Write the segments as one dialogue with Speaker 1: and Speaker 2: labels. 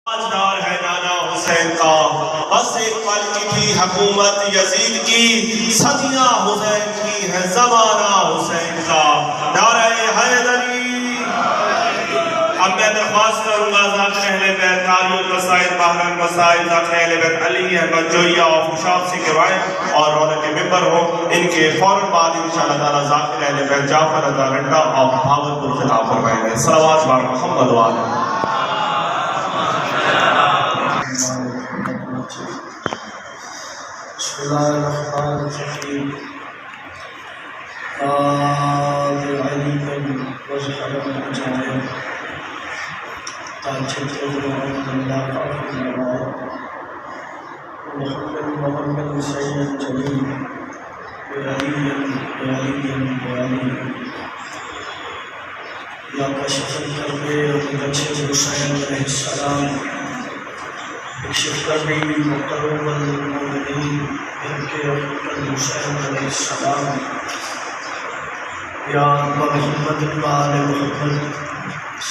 Speaker 1: تاجدار ہے نانا حسین کا، بس ایک پل کی تھی حکومت یزید کی، صدیاں حسین کی ہے زمانہ حسین کا، نعرہ حیدری۔ اب میں درخواست کروں گا ذاکر اہل بیت قاری المسائل بحر المسائل ذاکر اہل بیت علی احمد جویہ اور خوشاب سے کروائیں اور رونق ممبر ہوں۔ ان کے فوراً بعد انشاءاللہ تعالیٰ ذاکر اہل بیت جعفر رضا گھنٹا اور بھاولپور خطاب فرمائیں گے۔ صلوات بار محمد وآلہ۔
Speaker 2: بسم اللہ الرحمن الرحیم۔ آب علیکم وزحرم الجائر تاجد رضوان اللہ قافل نوائر محمد سید جلیل بعلی یا کشف الکربے مجد حسین علیہ السلام اکشف کربی مقرب المؤمنین ان کے حسین علیہ السلام یا محمد وآل محمد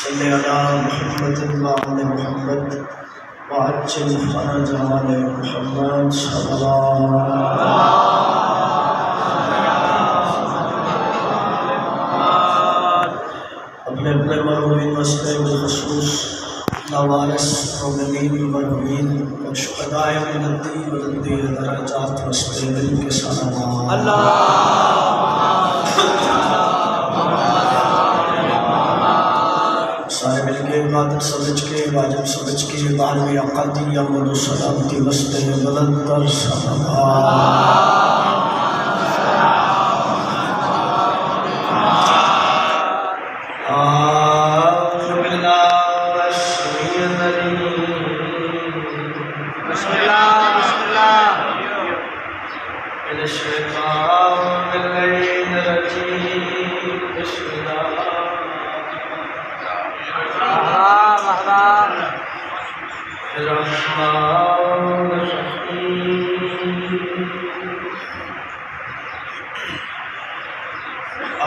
Speaker 2: صلی علی محمد وآل محمد وعجل فرج آل محمد صلی اللہ اپنے اپنے مرحومین مسئلے بالخصوص نوارث مومنین مرحومین اور شہداء ملتی بلندی درجات وسطے دل کے سلام اللہ سارے مل کے عبادت سمجھ کے واجب سمجھ کے بارہویں عقدی امن و سلامتی وسطے بلند در سلام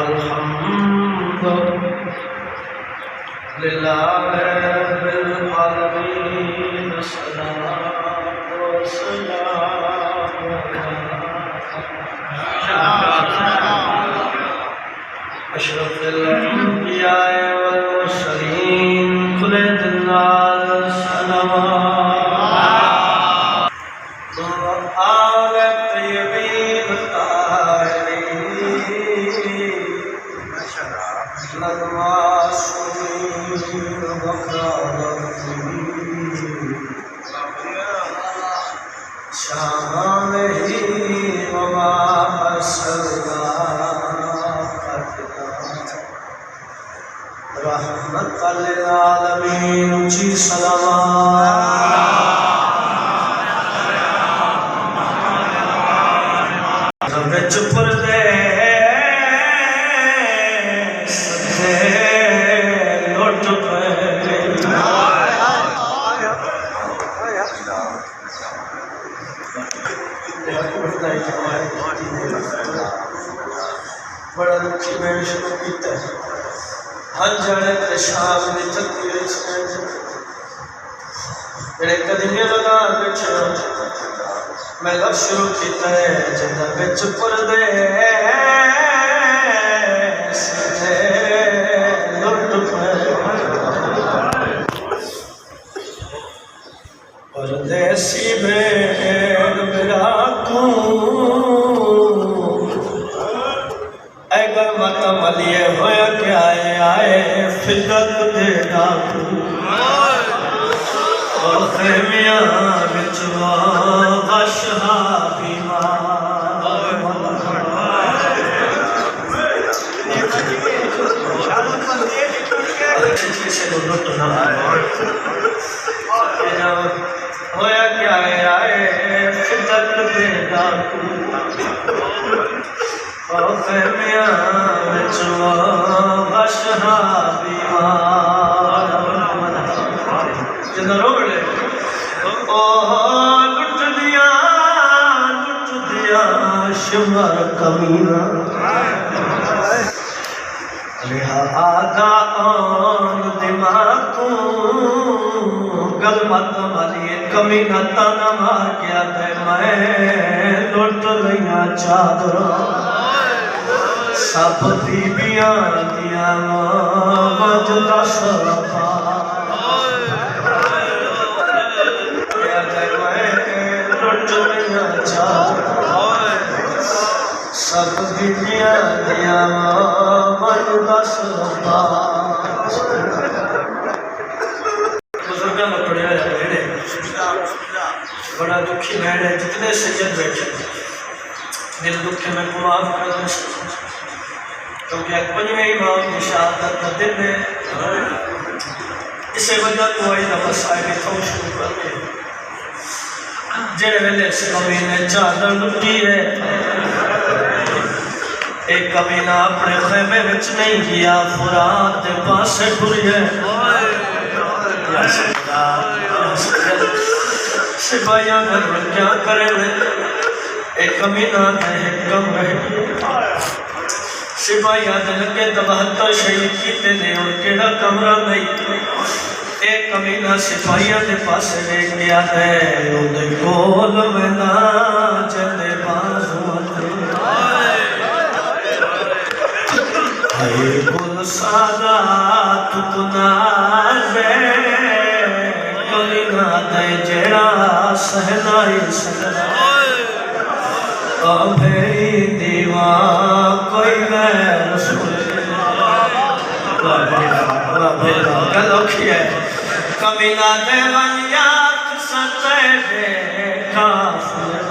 Speaker 2: الحمد للہ رب العالمین الصلاۃ والسلام اشرف الانبیاء والمرسلین خلد اللہ سلام رحمت للعالمین اونچی صلوات وچ پردے سدے لٹ پے بڑا دکھی میں شروع کیتا ہے ہر جانے پریشان میں چلتی رہی سمجھ میرے قدمے لگا بچھو میں لب شروع کیتا ہے جدہ بچ پردے سدے لٹ پے پردیسی بین میرا کون اے گر ماتم علیہ ہویا کہ آئے فدق دے ڈاکو اور خیمیاں بچوا غشہا بیمار ہویا کہ آئے فدق دے ڈاکو اور خیمیاں بچوا غشہا بیمار جنہ رو بڑے لٹ دیا شمار کمینہ لہا آگا آن دماغوں گل مت ماریے کمی نہ تانا مار کے آتے میں لٹ لیاں چادر سب بیبیاں دیاں وجدا سرپا لٹ لیاں چادر سب بیبیاں دیاں وجدا سرپا بڑا دکھی بیٹھ ہے جتنے سید بیٹھے دل دکھے میں معاف کر دیں کیونکہ ایک پنجویں امام کی شہادت کا دن ہے اسے وجہ تو آئی دا مسائل تھو شروع کر کے جڑے ویلے سے کمینے چادر لٹی ہے ایک کمینہ اپنے خیمے وچ نہیں گیا فرات دے پاسے ٹری ہے یا سیدہ یا سیدہ سپاہیاں گھر کیا کرے ایک کمینہ ہے ایک کم رہے سپاہیاں دل کے دبہتر شہید کیتے نے اور کیڑا کمرہ نہیں ایک کمینہ سپاہیاں دے پاس لے گیا ہے وہ دے گول میں نہ چلے بازو اے گل سادات کنازے کمینہ دے جڑا سہنائی سہنا ابھی دیوان کوئی غیر رسول گلو کیا ہے کمینہ دے غنیات ستے دے کافر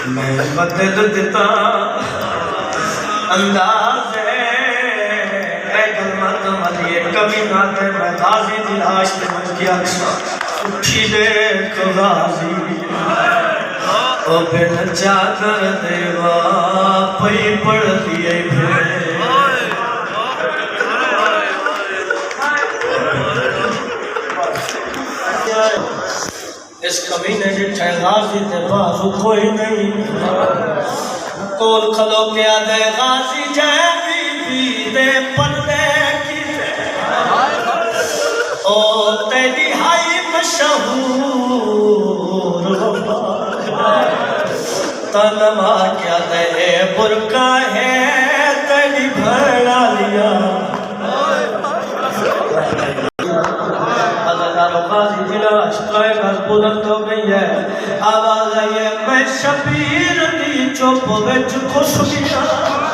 Speaker 2: میں بدل دیتا انداز اے گلمت ملیے کمینہ دے میں غازی دلاش دے من کی اکسا اٹھی دیکھ غازی او بن چادر دیوا پئی پڑھ دیئے بھیڑ اس کمینے جٹھے غازی دے بازو کوئی نہیں کول کھلو کیا دے غازی جائے بی بی دے پردے کی او تیری ہائی مشہور تنما کیا دے برکا ہے تیری بھڑا لیا ہزاروں غازی دلاش کوئی گھر بلند ہو گئی ہے آواز آئی ہے میں شبیر دی چوپ وچ خوش گیا